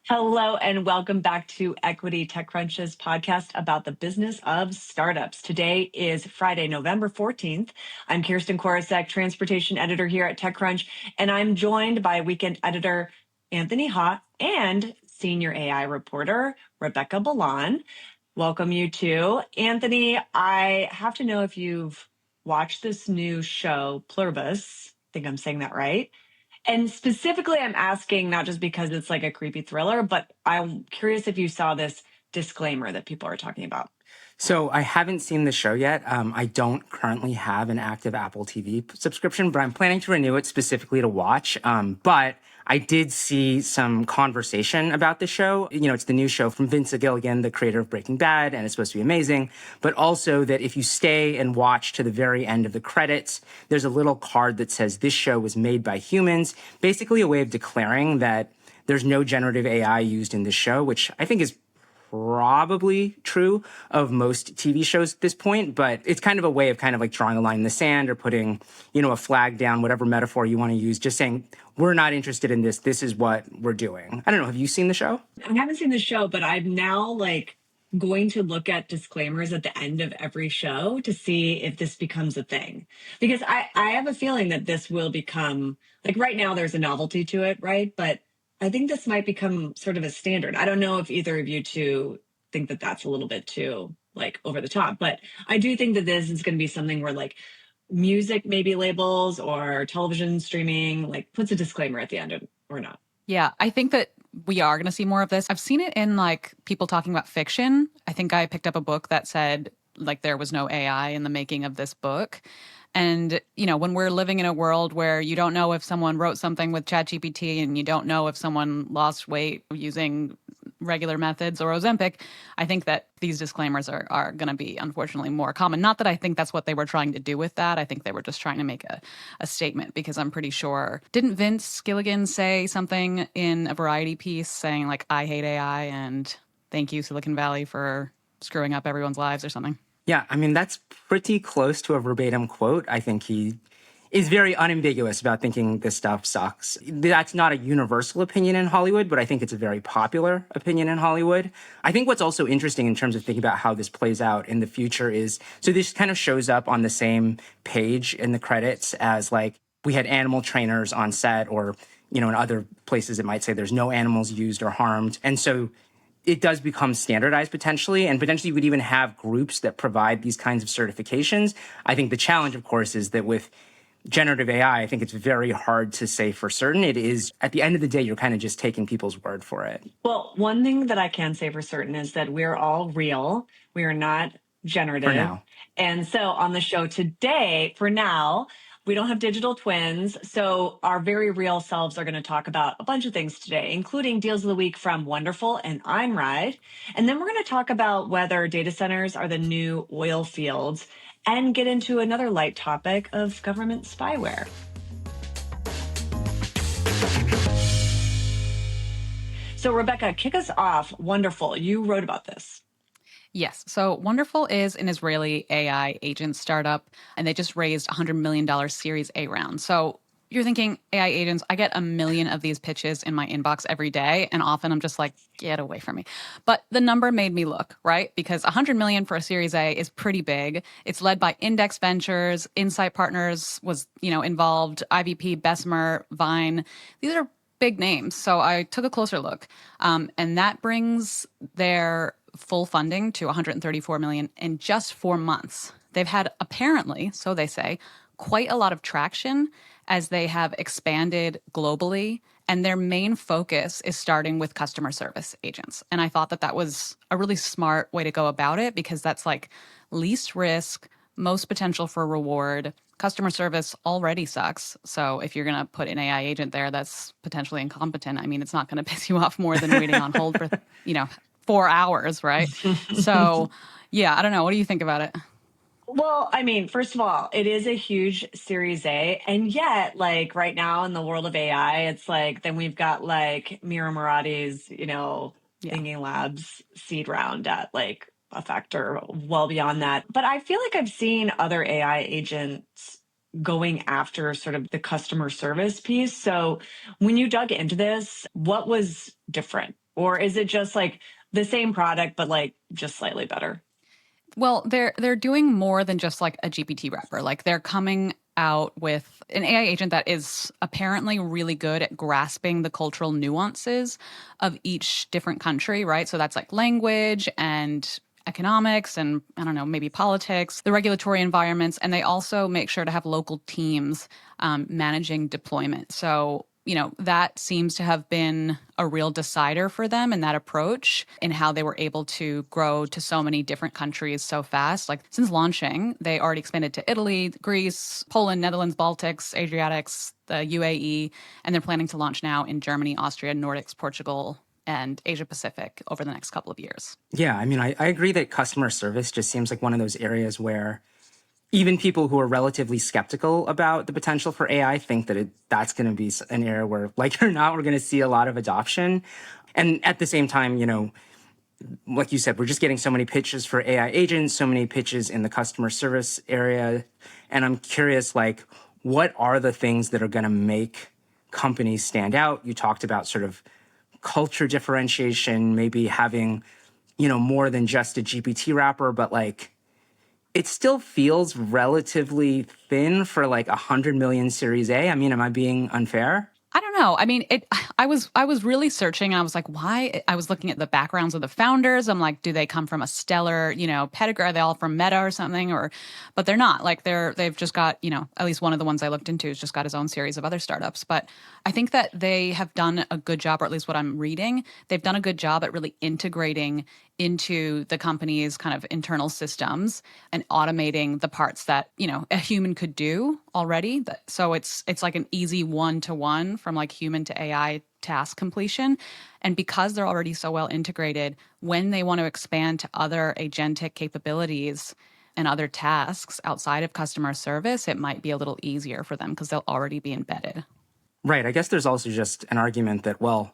Hello and welcome back to Equity TechCrunch's podcast about the business of startups. Today is Friday, November 14th. I'm Kirsten Korosec, transportation editor here at TechCrunch, and I'm joined by weekend editor Anthony Hott and senior AI reporter Rebecca Bellan. Welcome you two. Anthony, I have to know if you've watched this new show, Pluribus. I think I'm saying that right. And specifically, I'm asking not just because it's like a creepy thriller, but I'm curious if you saw this disclaimer that people are talking about. So I haven't seen the show yet. I don't currently have an active Apple TV subscription, but I'm planning to renew it specifically to watch. But I did see some conversation about the show. You know, it's the new show from Vince Gilligan, the creator of Breaking Bad, and it's supposed to be amazing. But also that if you stay and watch to the very end of the credits, there's a little card that says this show was made by humans, basically a way of declaring that there's no generative AI used in this show, which I think is probably true of most TV shows at this point, but it's kind of a way of kind of like drawing a line in the sand or putting, a flag down, whatever metaphor you want to use, just saying, we're not interested in this. This is what we're doing. I don't know. Have you seen the show? I haven't seen the show, but I'm now going to look at disclaimers at the end of every show to see if this becomes a thing. Because I have a feeling that this will become, like right now there's a novelty to it, right? But I think this might become sort of a standard. I don't know if either of you two think that that's a little bit too over the top, but I do think that this is going to be something where music maybe labels or television streaming puts a disclaimer at the end or not. Yeah, I think that we are going to see more of this. I've seen it in people talking about fiction. I think I picked up a book that said there was no AI in the making of this book. And, when we're living in a world where you don't know if someone wrote something with ChatGPT and you don't know if someone lost weight using regular methods or Ozempic, I think that these disclaimers are going to be, unfortunately, more common. Not that I think that's what they were trying to do with that. I think they were just trying to make a statement, because I'm pretty sure, didn't Vince Gilligan say something in a Variety piece saying, I hate AI and thank you, Silicon Valley, for screwing up everyone's lives or something? Yeah, I mean, that's pretty close to a verbatim quote. I think he is very unambiguous about thinking this stuff sucks. That's not a universal opinion in Hollywood, but I think it's a very popular opinion in Hollywood. I think what's also interesting in terms of thinking about how this plays out in the future is, so this kind of shows up on the same page in the credits as we had animal trainers on set, or, in other places it might say there's no animals used or harmed. And so it does become standardized potentially, and potentially you would even have groups that provide these kinds of certifications. I think the challenge, of course, is that with generative AI, I think it's very hard to say for certain. It is, at the end of the day, you're kind of just taking people's word for it. Well, one thing that I can say for certain is that we're all real. We are not generative. For now. And so on the show today, for now, we don't have digital twins, so our very real selves are going to talk about a bunch of things today, including deals of the week from Wonderful and Einride. And then we're going to talk about whether data centers are the new oil fields and get into another light topic of government spyware. So Rebecca, kick us off. Wonderful. You wrote about this. Yes. So Wonderful is an Israeli AI agent startup, and they just raised $100 million Series A round. So you're thinking, AI agents, I get a million of these pitches in my inbox every day, and often I'm just like, get away from me. But the number made me look, right? Because $100 million for a Series A is pretty big. It's led by Index Ventures, Insight Partners was, involved, IVP, Bessemer, Vine. These are big names. So I took a closer look, and that brings their full funding to $134 million in just 4 months. They've had, apparently, so they say, quite a lot of traction as they have expanded globally, and their main focus is starting with customer service agents. And I thought that that was a really smart way to go about it, because that's least risk, most potential for reward. Customer service already sucks. So if you're going to put an AI agent there that's potentially incompetent, I mean, it's not going to piss you off more than waiting on hold for, 4 hours, right? So, yeah, I don't know. What do you think about it? Well, I mean, first of all, it is a huge Series A. And yet, right now in the world of AI, it's then we've got Mira Murati's, Thinking Labs seed round at a factor well beyond that. But I feel like I've seen other AI agents going after sort of the customer service piece. So when you dug into this, what was different? Or is it just like the same product, but like just slightly better? Well, they're doing more than just like a GPT wrapper. Like they're coming out with an AI agent that is apparently really good at grasping the cultural nuances of each different country, right? So that's like language and economics and I don't know, maybe politics, the regulatory environments, and they also make sure to have local teams managing deployment. So that seems to have been a real decider for them in that approach in how they were able to grow to so many different countries so fast. Like since launching, they already expanded to Italy, Greece, Poland, Netherlands, Baltics, Adriatics, the UAE, and they're planning to launch now in Germany, Austria, Nordics, Portugal, and Asia Pacific over the next couple of years. Yeah, I mean, I agree that customer service just seems like one of those areas where even people who are relatively skeptical about the potential for AI think that that's going to be an area where, like it or not, we're going to see a lot of adoption. And at the same time, like you said, we're just getting so many pitches for AI agents, so many pitches in the customer service area. And I'm curious, like, what are the things that are going to make companies stand out? You talked about sort of culture differentiation, maybe having, more than just a GPT wrapper, but like, it still feels relatively thin for like 100 million Series A. I mean, am I being unfair? I don't know. I mean, I was really searching, and I was like, why? I was looking at the backgrounds of the founders. I'm like, do they come from a stellar, pedigree? Are they all from Meta or something? But they're not. Like they've just got, at least one of the ones I looked into has just got his own series of other startups. But I think that they have done a good job, or at least what I'm reading, they've done a good job at really integrating into the company's kind of internal systems and automating the parts that a human could do already. So it's like an easy one-to-one from like human to AI task completion. And because they're already so well integrated, when they want to expand to other agentic capabilities and other tasks outside of customer service, it might be a little easier for them because they'll already be embedded. Right. I guess there's also just an argument that, well,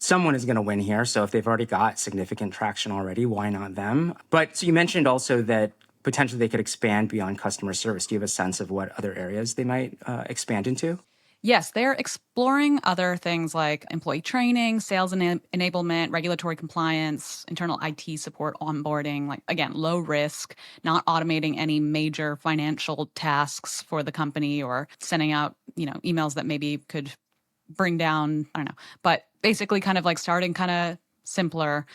someone is going to win here. So if they've already got significant traction already, why not them? But so you mentioned also that potentially they could expand beyond customer service. Do you have a sense of what other areas they might expand into? Yes, they're exploring other things like employee training, sales enablement, regulatory compliance, internal IT support, onboarding, like again, low risk, not automating any major financial tasks for the company or sending out, emails that maybe could bring down, I don't know, but basically kind of like starting kind of simpler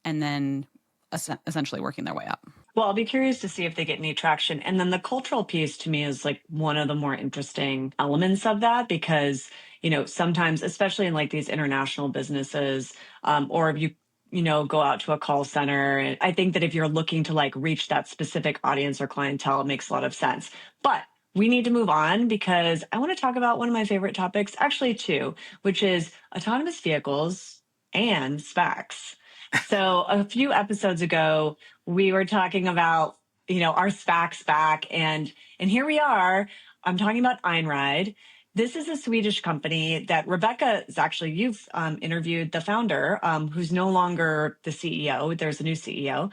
and then essentially working their way up. Well, I'll be curious to see if they get any traction. And then the cultural piece to me is like one of the more interesting elements of that because, sometimes, especially in like these international businesses, or if you go out to a call center, and I think that if you're looking to like reach that specific audience or clientele, it makes a lot of sense. But we need to move on because I want to talk about one of my favorite topics, actually two, which is autonomous vehicles and SPACs. So a few episodes ago, we were talking about, our SPACs back and here we are. I'm talking about Einride. This is a Swedish company that Rebecca is actually, you've interviewed the founder, who's no longer the CEO. There's a new CEO.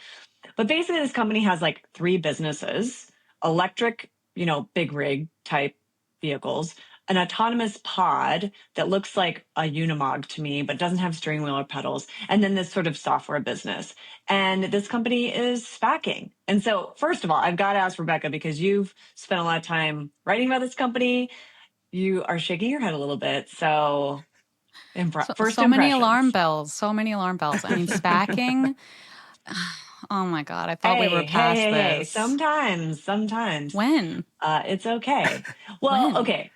But basically, this company has like three businesses: electric, big rig type vehicles, an autonomous pod that looks like a Unimog to me, but doesn't have steering wheel or pedals, and then this sort of software business. And this company is SPACing. And so, first of all, I've got to ask Rebecca, because you've spent a lot of time writing about this company. You are shaking your head a little bit. So, first so many impressions. alarm bells. So many alarm bells. I mean, SPACing. Oh my God. I thought we were past this. Sometimes. When? It's okay. Well, When? okay.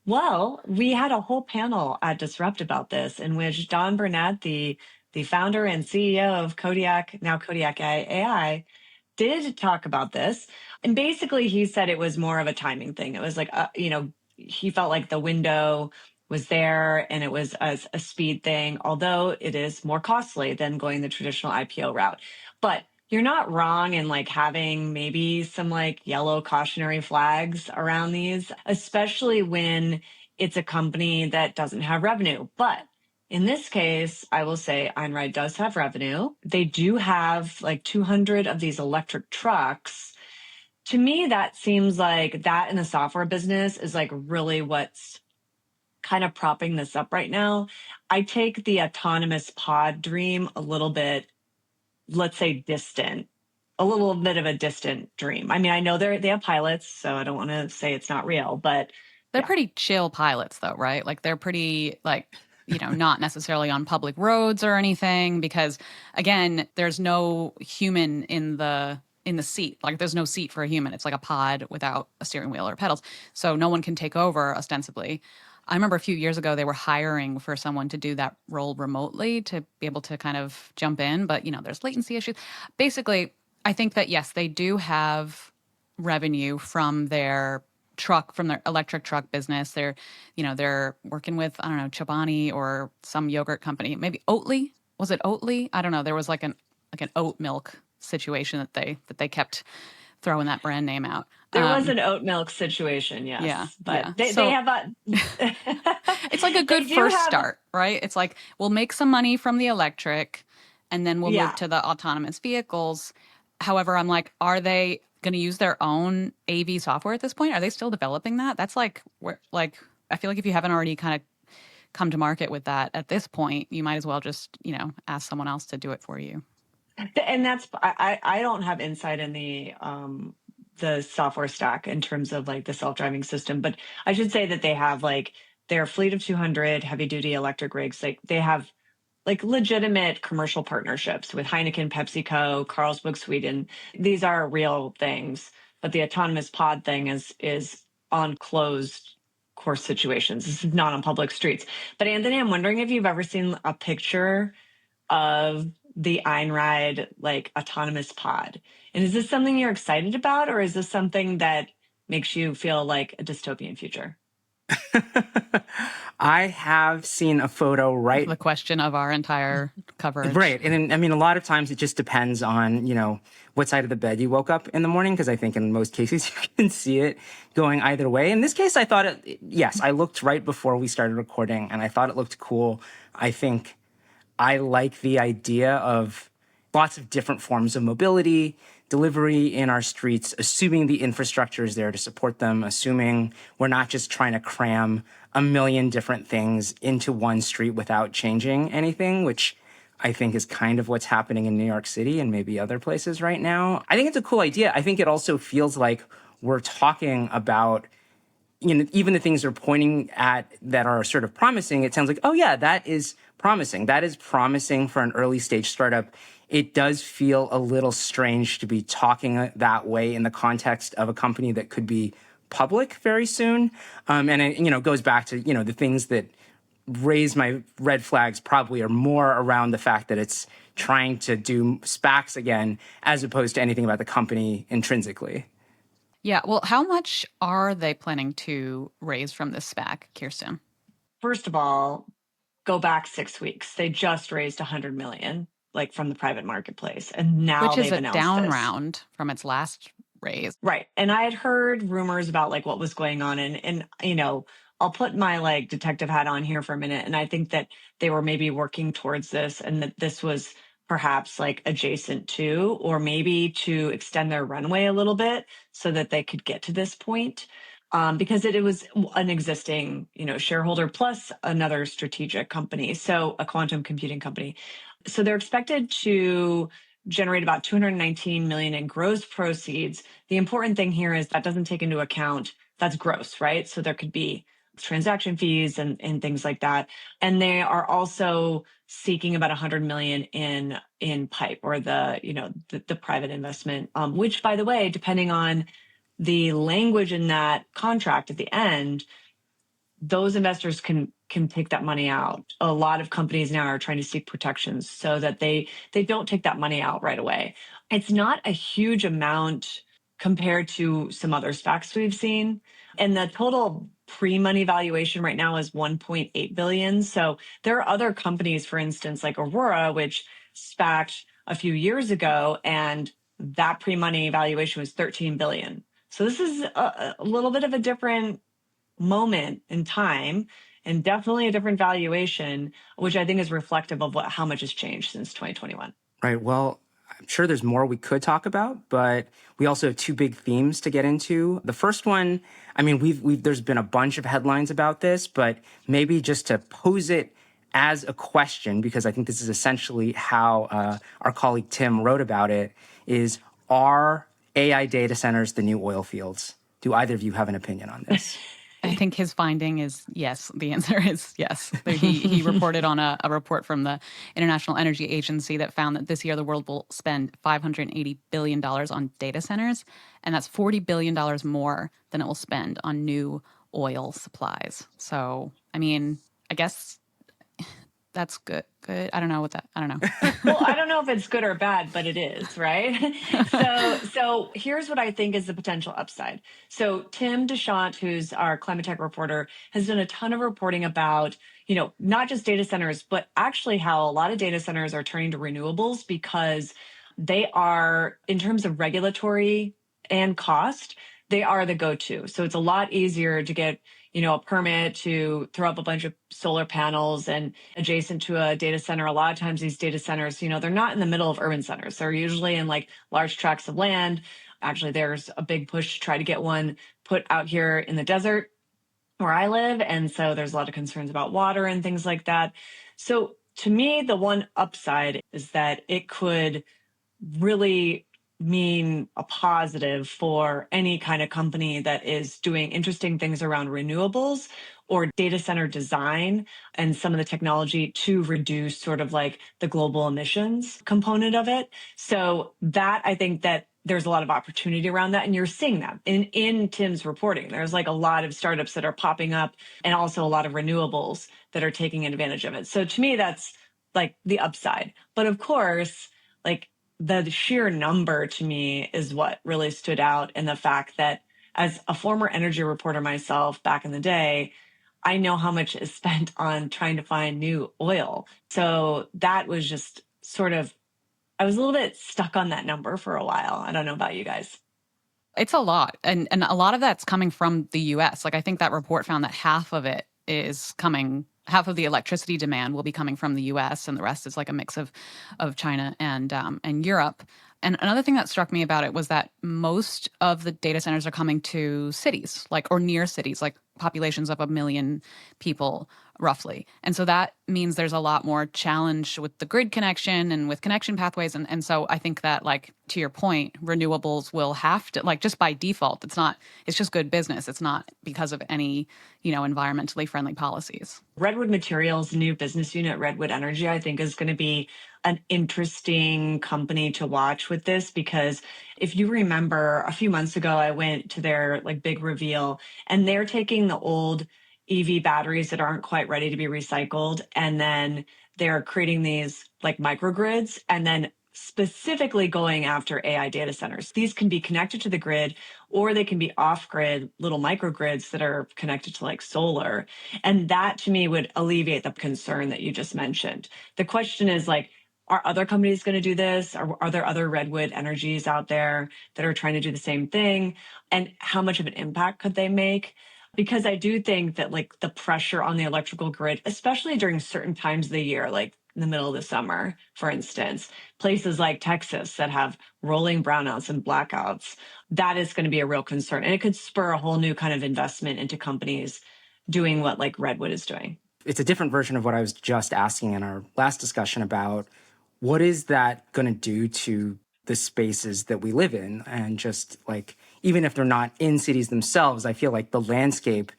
Well, we had a whole panel at Disrupt about this, in which Don Burnett, the founder and CEO of Kodiak, now Kodiak AI, did talk about this. And basically, he said it was more of a timing thing. It was like, he felt like the window was there and it was a speed thing, although it is more costly than going the traditional IPO route. But you're not wrong in like having maybe some like yellow cautionary flags around these, especially when it's a company that doesn't have revenue. But in this case, I will say Einride does have revenue. They do have like 200 of these electric trucks. To me, that seems like that in the software business is like really what's kind of propping this up right now. I take the autonomous pod dream a little bit, let's say, distant, a little bit of a distant dream. I mean, I know they have pilots, so I don't want to say it's not real, but They're yeah. pretty chill pilots though, right? Like they're pretty not necessarily on public roads or anything because again, there's no human in the seat. Like there's no seat for a human. It's like a pod without a steering wheel or pedals. So no one can take over ostensibly. I remember a few years ago they were hiring for someone to do that role remotely to be able to kind of jump in, but there's latency issues. Basically, I think that yes, they do have revenue from their electric truck business. They're working with, I don't know, Chobani or some yogurt company. Maybe Oatly. Was it Oatly? I don't know. There was like an oat milk situation that they kept throwing that brand name out. There was an oat milk situation, yes. Yeah, but yeah. they have a it's like a good first start, right? It's like we'll make some money from the electric and then we'll move to the autonomous vehicles. However, I'm like, are they going to use their own AV software at this point? Are they still developing that? That's like I feel like if you haven't already kind of come to market with that at this point, you might as well just, ask someone else to do it for you. And that's I don't have insight in the software stack in terms of like the self-driving system, but I should say that they have like their fleet of 200 heavy duty electric rigs. Like they have like legitimate commercial partnerships with Heineken, PepsiCo, Carlsberg, Sweden. These are real things, but the autonomous pod thing is on closed course situations. This is not on public streets. But Anthony, I'm wondering if you've ever seen a picture of the Einride like autonomous pod. And is this something you're excited about, or is this something that makes you feel like a dystopian future? I have seen a photo, right? The question of our entire coverage. Right. And I mean, a lot of times it just depends on, what side of the bed you woke up in the morning, because I think in most cases you can see it going either way. In this case, I thought yes, I looked right before we started recording and I thought it looked cool. I think I like the idea of lots of different forms of mobility, delivery in our streets, assuming the infrastructure is there to support them, assuming we're not just trying to cram a million different things into one street without changing anything, which I think is kind of what's happening in New York City and maybe other places right now. I think it's a cool idea. I think it also feels like we're talking about even the things they're pointing at that are sort of promising. It sounds like, oh yeah, that is promising. That is promising for an early stage startup. It does feel a little strange to be talking that way in the context of a company that could be public very soon. And it goes back to, the things that raise my red flags probably are more around the fact that it's trying to do SPACs again, as opposed to anything about the company intrinsically. Yeah. Well, how much are they planning to raise from this SPAC, Kirsten? First of all, go back 6 weeks. They just raised $100 million, like from the private marketplace, and now which is they've a announced down this. round from its last raise, right? And I had heard rumors about like what was going on, and I'll put my like detective hat on here for a minute, and I think that they were maybe working towards this, and that this was perhaps like adjacent to, or maybe to extend their runway a little bit so that they could get to this point. Because it was an existing, shareholder plus another strategic company, so a quantum computing company. So they're expected to generate about 219 million in gross proceeds. The important thing here is that doesn't take into account, that's gross, right? So there could be transaction fees and things like that. And they are also seeking about 100 million in PIPE, or the private investment, which, by the way, depending on the language in that contract at the end, those investors can take that money out. A lot of companies now are trying to seek protections so that they don't take that money out right away. It's not a huge amount compared to some other SPACs we've seen. And the total pre-money valuation right now is 1.8 billion. So there are other companies, for instance, like Aurora, which SPACed a few years ago, and that pre-money valuation was 13 billion. So this is a little bit of a different moment in time, and definitely a different valuation, which I think is reflective of how much has changed since 2021. Right. Well, I'm sure there's more we could talk about, but we also have two big themes to get into. The first one, I mean, there's been a bunch of headlines about this, but maybe just to pose it as a question, because I think this is essentially how our colleague Tim wrote about it, is are AI data centers the new oil fields? Do either of you have an opinion on this? I think his finding is yes. The answer is yes. He reported on a report from the International Energy Agency that found that this year the world will spend $580 billion on data centers, and that's $40 billion more than it will spend on new oil supplies. So, I mean, I guess that's good. Good. I don't know. Well, I don't know if it's good or bad, but it is, right? So here's what I think is the potential upside. So Tim Deschamps, who's our climate tech reporter, has done a ton of reporting about, not just data centers, but actually how a lot of data centers are turning to renewables because they are, in terms of regulatory and cost, they are the go-to. So it's a lot easier to get a permit to throw up a bunch of solar panels and adjacent to a data center. A lot of times these data centers, they're not in the middle of urban centers. They're usually in like large tracts of land. Actually, there's a big push to try to get one put out here in the desert where I live. And so there's a lot of concerns about water and things like that. So to me, the one upside is that it could really mean a positive for any kind of company that is doing interesting things around renewables or data center design and some of the technology to reduce sort of like the global emissions component of it. So that I think that there's a lot of opportunity around that. And you're seeing that in Tim's reporting. There's like a lot of startups that are popping up and also a lot of renewables that are taking advantage of it. So to me, that's like the upside. But of course, like the sheer number to me is what really stood out, and the fact that as a former energy reporter myself back in the day, I know how much is spent on trying to find new oil. So that was just sort of, I was a little bit stuck on that number for a while. I don't know about you guys. It's a lot. And a lot of that's coming from the US. Like I think that report found that half of the electricity demand will be coming from the US, and the rest is like a mix of China and Europe. And another thing that struck me about it was that most of the data centers are coming to cities, like or near cities, like populations of 1 million people roughly. And so that means there's a lot more challenge with the grid connection and with connection pathways. And so I think that, like, to your point, renewables will have to, like, just by default, it's just good business. It's not because of any, environmentally friendly policies. Redwood Materials' new business unit, Redwood Energy, I think is going to be an interesting company to watch with this, because if you remember a few months ago, I went to their like big reveal, and they're taking the old EV batteries that aren't quite ready to be recycled, and then they're creating these like microgrids, and then specifically going after AI data centers. These can be connected to the grid, or they can be off-grid little microgrids that are connected to like solar. And that to me would alleviate the concern that you just mentioned. The question is like, are other companies going to do this? Are there other Redwood Energies out there that are trying to do the same thing? And how much of an impact could they make? Because I do think that like the pressure on the electrical grid, especially during certain times of the year, like in the middle of the summer, for instance, places like Texas that have rolling brownouts and blackouts, that is going to be a real concern. And it could spur a whole new kind of investment into companies doing what like Redwood is doing. It's a different version of what I was just asking in our last discussion about what is that going to do to the spaces that we live in. And just like, even if they're not in cities themselves, I feel like the landscape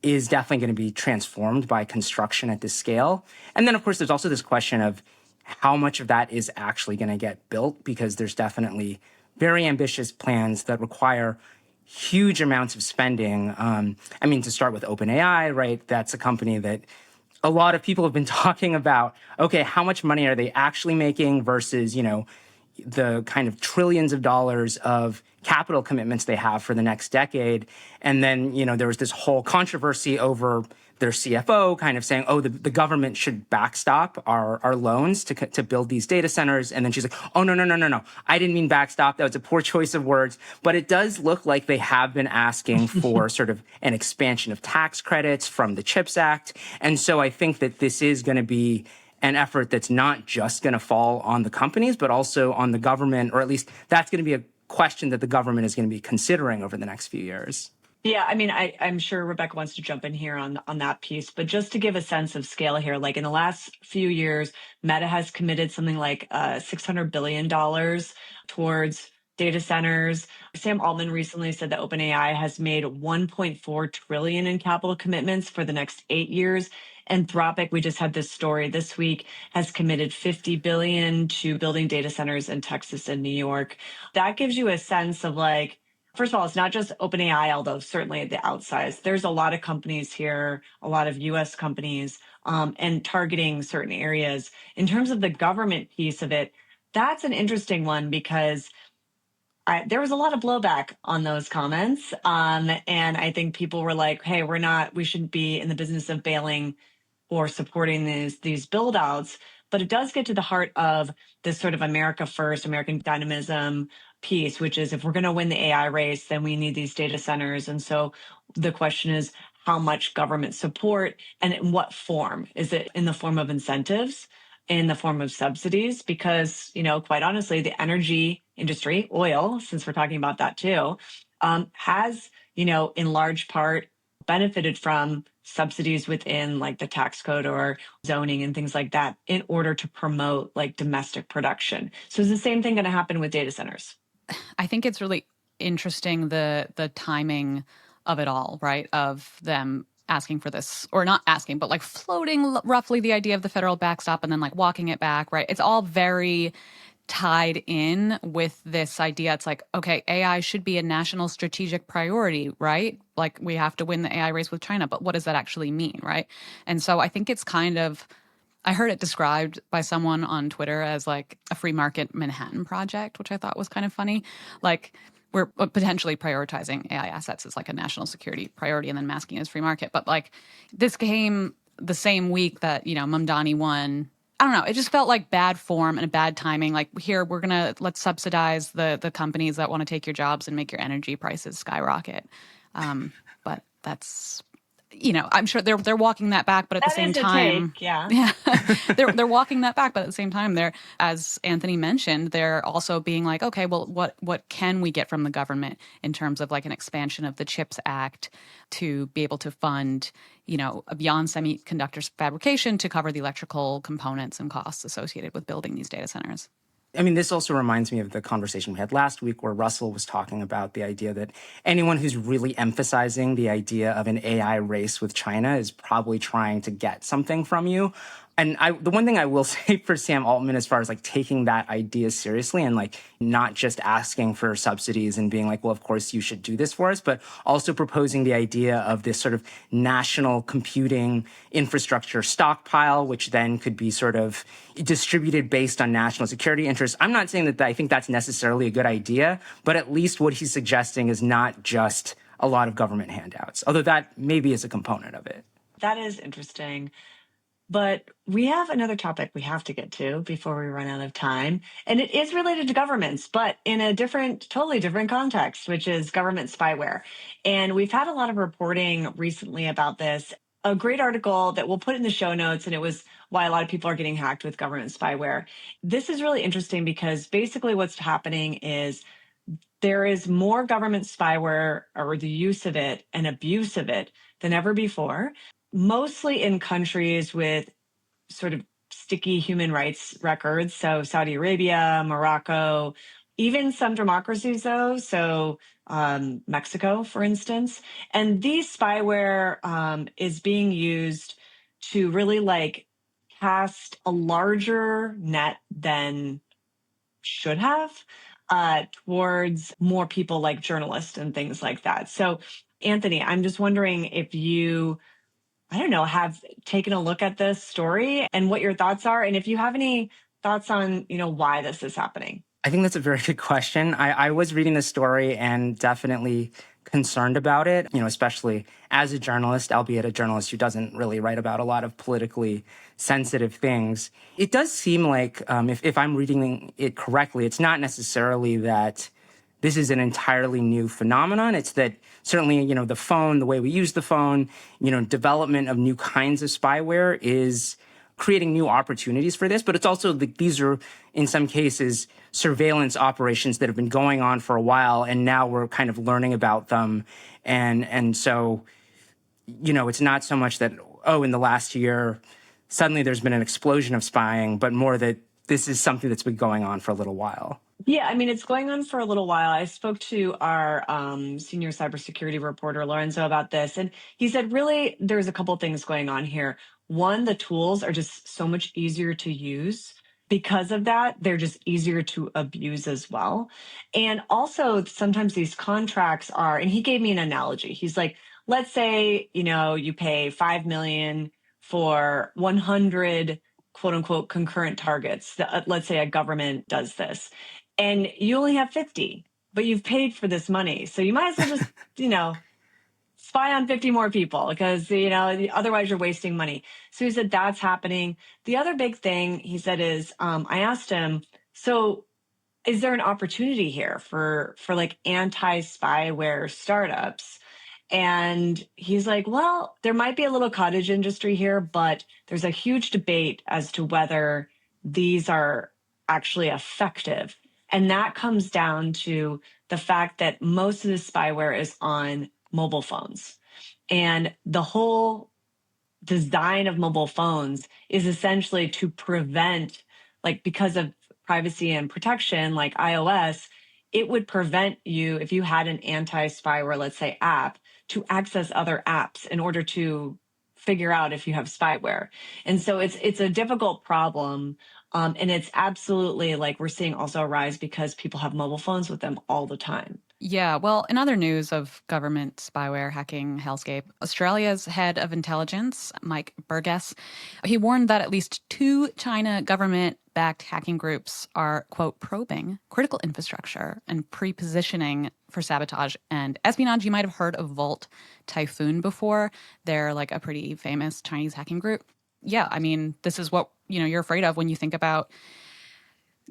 is definitely going to be transformed by construction at this scale. And then, of course, there's also this question of how much of that is actually going to get built, because there's definitely very ambitious plans that require huge amounts of spending. I mean, to start with OpenAI, right? That's a company that a lot of people have been talking about, okay, how much money are they actually making versus, the kind of trillions of dollars of capital commitments they have for the next decade. And then, there was this whole controversy over their CFO kind of saying, oh, the government should backstop our loans to build these data centers. And then she's like, oh, no. I didn't mean backstop. That was a poor choice of words. But it does look like they have been asking for sort of an expansion of tax credits from the CHIPS Act. And so I think that this is going to be an effort that's not just going to fall on the companies, but also on the government, or at least that's going to be a question that the government is going to be considering over the next few years. Yeah, I mean, I'm sure Rebecca wants to jump in here on that piece, but just to give a sense of scale here, like in the last few years, Meta has committed something like $600 billion towards data centers. Sam Altman recently said that OpenAI has made 1.4 trillion in capital commitments for the next 8 years. Anthropic, we just had this story this week, has committed 50 billion to building data centers in Texas and New York. That gives you a sense of like, first of all, it's not just OpenAI, although certainly at the outsize. There's a lot of companies here, a lot of US companies, and targeting certain areas. In terms of the government piece of it, that's an interesting one because there was a lot of blowback on those comments. And I think people were like, hey, we shouldn't be in the business of bailing or supporting these build outs. But it does get to the heart of this sort of America first, American dynamism piece, which is if we're going to win the AI race, then we need these data centers. And so the question is how much government support and in what form? Is it in the form of incentives, in the form of subsidies? Because, quite honestly, the energy industry, oil, since we're talking about that too, has, in large part benefited from subsidies within like the tax code or zoning and things like that in order to promote like domestic production. So is the same thing going to happen with data centers? I think it's really interesting the timing of it all, right? Of them asking for this, or not asking, but like floating roughly the idea of the federal backstop and then like walking it back, right? It's all very tied in with this idea. It's like, okay, AI should be a national strategic priority, right? Like we have to win the AI race with China, but what does that actually mean, right? And so I think it's kind of, I heard it described by someone on Twitter as like a free market Manhattan project, which I thought was kind of funny. Like we're potentially prioritizing AI assets as like a national security priority and then masking it as free market. But like this came the same week that, Mamdani won. I don't know. It just felt like bad form and a bad timing. Like here, let's subsidize the companies that want to take your jobs and make your energy prices skyrocket. But that's, I'm sure they're walking that back, but at the same time, yeah, they're walking that back, but at the same time, they're, as Anthony mentioned, they're also being like, okay, well, what can we get from the government in terms of like an expansion of the CHIPS Act to be able to fund, beyond semiconductor fabrication to cover the electrical components and costs associated with building these data centers? I mean, this also reminds me of the conversation we had last week where Russell was talking about the idea that anyone who's really emphasizing the idea of an AI race with China is probably trying to get something from you. And the one thing I will say for Sam Altman, as far as like taking that idea seriously and like not just asking for subsidies and being like, well, of course you should do this for us, but also proposing the idea of this sort of national computing infrastructure stockpile, which then could be sort of distributed based on national security interests. I'm not saying that I think that's necessarily a good idea, but at least what he's suggesting is not just a lot of government handouts, although that maybe is a component of it. That is interesting. But we have another topic we have to get to before we run out of time. And it is related to governments, but in a totally different context, which is government spyware. And we've had a lot of reporting recently about this. A great article that we'll put in the show notes, and it was why a lot of people are getting hacked with government spyware. This is really interesting because basically what's happening is there is more government spyware or the use of it and abuse of it than ever before, mostly in countries with sort of sticky human rights records. So Saudi Arabia, Morocco, even some democracies though. So Mexico, for instance. And these spyware is being used to really like cast a larger net than should have towards more people like journalists and things like that. So Anthony, I'm just wondering if you have taken a look at this story and what your thoughts are. And if you have any thoughts on, why this is happening. I think that's a very good question. I was reading the story and definitely concerned about it, especially as a journalist, albeit a journalist who doesn't really write about a lot of politically sensitive things. It does seem like, if I'm reading it correctly, it's not necessarily that this is an entirely new phenomenon. It's that certainly, the phone, the way we use the phone, development of new kinds of spyware is creating new opportunities for this, but it's also these are, in some cases, surveillance operations that have been going on for a while, and now we're kind of learning about them. And so, it's not so much that, in the last year, suddenly there's been an explosion of spying, but more that this is something that's been going on for a little while. Yeah, I mean, it's going on for a little while. I spoke to our senior cybersecurity reporter, Lorenzo, about this, and he said, really, there's a couple things going on here. One, the tools are just so much easier to use. Because of that, they're just easier to abuse as well. And also, sometimes these contracts are, and he gave me an analogy. He's like, let's say, you pay $5 million for 100 quote unquote concurrent targets. Let's say a government does this and you only have 50, but you've paid for this money. So you might as well just, spy on 50 more people because, otherwise you're wasting money. So he said that's happening. The other big thing he said is, I asked him, so is there an opportunity here for like anti-spyware startups? And he's like, well, there might be a little cottage industry here, but there's a huge debate as to whether these are actually effective. And that comes down to the fact that most of the spyware is on mobile phones. And the whole design of mobile phones is essentially to prevent, like, because of privacy and protection, like iOS, it would prevent you, if you had an anti-spyware, let's say, app, to access other apps in order to figure out if you have spyware. And so it's a difficult problem. And it's absolutely, like, we're seeing also a rise because people have mobile phones with them all the time. Yeah, well, in other news of government spyware hacking hellscape, Australia's head of intelligence, Mike Burgess, he warned that at least 2 China government-backed hacking groups are, quote, probing critical infrastructure and pre-positioning for sabotage and espionage. You might have heard of Volt Typhoon before. They're like a pretty famous Chinese hacking group. Yeah, I mean, this is what, you're afraid of when you think about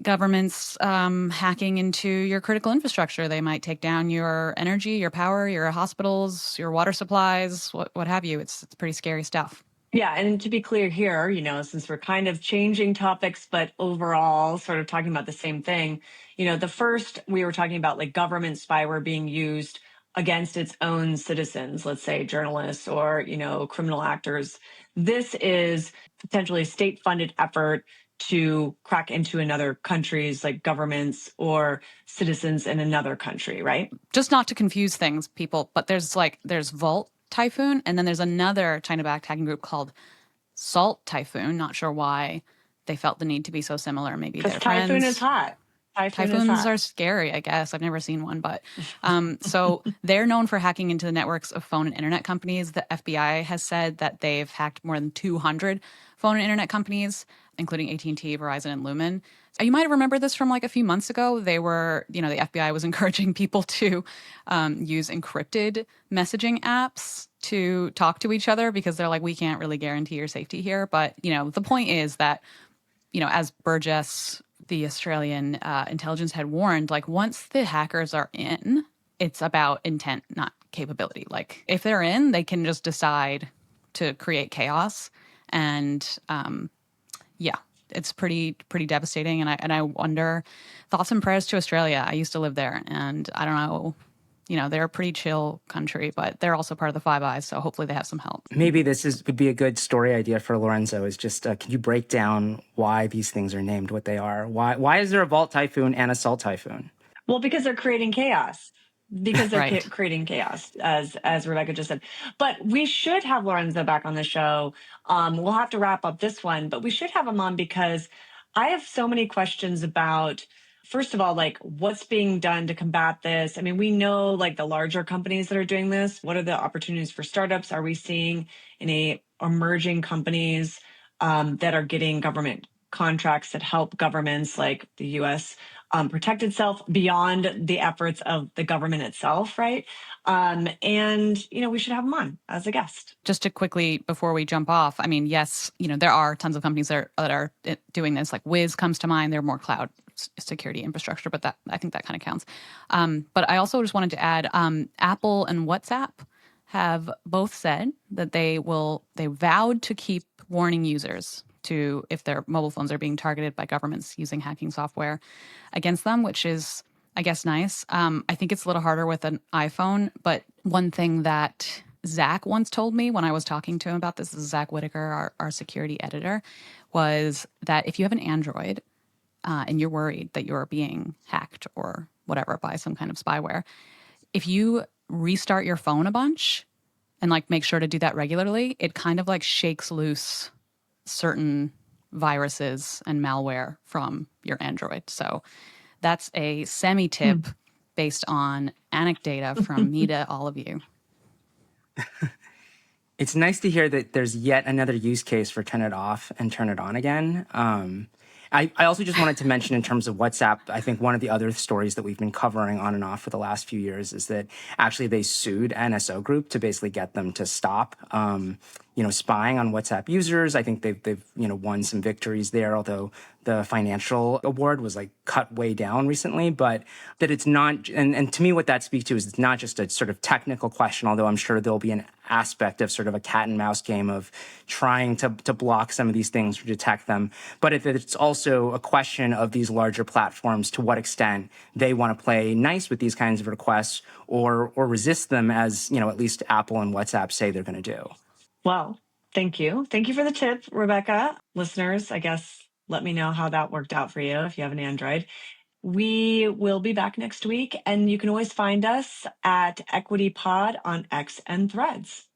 governments hacking into your critical infrastructure. They might take down your energy, your power, your hospitals, your water supplies, what have you. It's pretty scary stuff. Yeah, and to be clear here, since we're kind of changing topics, but overall sort of talking about the same thing, the first we were talking about like government spyware being used against its own citizens, let's say journalists or, criminal actors. This is potentially a state-funded effort to crack into another country's like governments or citizens in another country, right? Just not to confuse things, people, but there's Volt Typhoon, and then there's another China-backed hacking group called Salt Typhoon. Not sure why they felt the need to be so similar. Maybe they're friends. Typhoon is hot. Typhoons are scary, I guess. I've never seen one, but so they're known for hacking into the networks of phone and internet companies. The FBI has said that they've hacked more than 200 phone and internet companies, including AT&T, Verizon, and Lumen. You might have remembered this from like a few months ago. They were, the FBI was encouraging people to use encrypted messaging apps to talk to each other because they're like, we can't really guarantee your safety here. But, the point is that, as Burgess, the Australian intelligence had warned, like once the hackers are in, it's about intent, not capability. Like if they're in, they can just decide to create chaos. And it's pretty devastating. And I wonder, thoughts and prayers to Australia. I used to live there, and I don't know, they're a pretty chill country, but they're also part of the Five Eyes, so hopefully they have some help. Maybe would be a good story idea for Lorenzo, is just, can you break down why these things are named what they are? Why is there a Volt Typhoon and a Salt Typhoon? Well, because they're creating chaos. Because they're Right. creating chaos, as Rebecca just said. But we should have Lorenzo back on the show. We'll have to wrap up this one, but we should have him on because I have so many questions about, first of all, like what's being done to combat this. I mean, we know like the larger companies that are doing this. What are the opportunities for startups? Are we seeing any emerging companies that are getting government contracts that help governments like the U.S. Protect itself beyond the efforts of the government itself, right? And, we should have him on as a guest. Just to quickly, before we jump off, I mean, yes, there are tons of companies that are doing this. Like Wiz comes to mind. They're more cloud security infrastructure, but I think that kind of counts. But I also just wanted to add, Apple and WhatsApp have both said that they vowed to keep warning users to if their mobile phones are being targeted by governments using hacking software against them, which is, I guess, nice. I think it's a little harder with an iPhone, but one thing that Zach once told me when I was talking to him about this is Zach Whitaker, our security editor, was that if you have an Android and you're worried that you're being hacked or whatever by some kind of spyware, if you restart your phone a bunch and like make sure to do that regularly, it kind of like shakes loose certain viruses and malware from your Android. So that's a semi-tip based on anecdata from me to all of you. It's nice to hear that there's yet another use case for turn it off and turn it on again. I also just wanted to mention in terms of WhatsApp, I think one of the other stories that we've been covering on and off for the last few years is that actually they sued NSO Group to basically get them to stop, spying on WhatsApp users. I think they've won some victories there, although the financial award was like cut way down recently. But that it's not, and to me what that speaks to is it's not just a sort of technical question, although I'm sure there'll be an aspect of sort of a cat and mouse game of trying to block some of these things or detect them. But if it's also a question of these larger platforms, to what extent they want to play nice with these kinds of requests or resist them, as at least Apple and WhatsApp say they're going to do. Well, thank you. Thank you for the tip, Rebecca. Listeners, I guess let me know how that worked out for you if you have an Android. We will be back next week, and you can always find us at Equity Pod on X and Threads.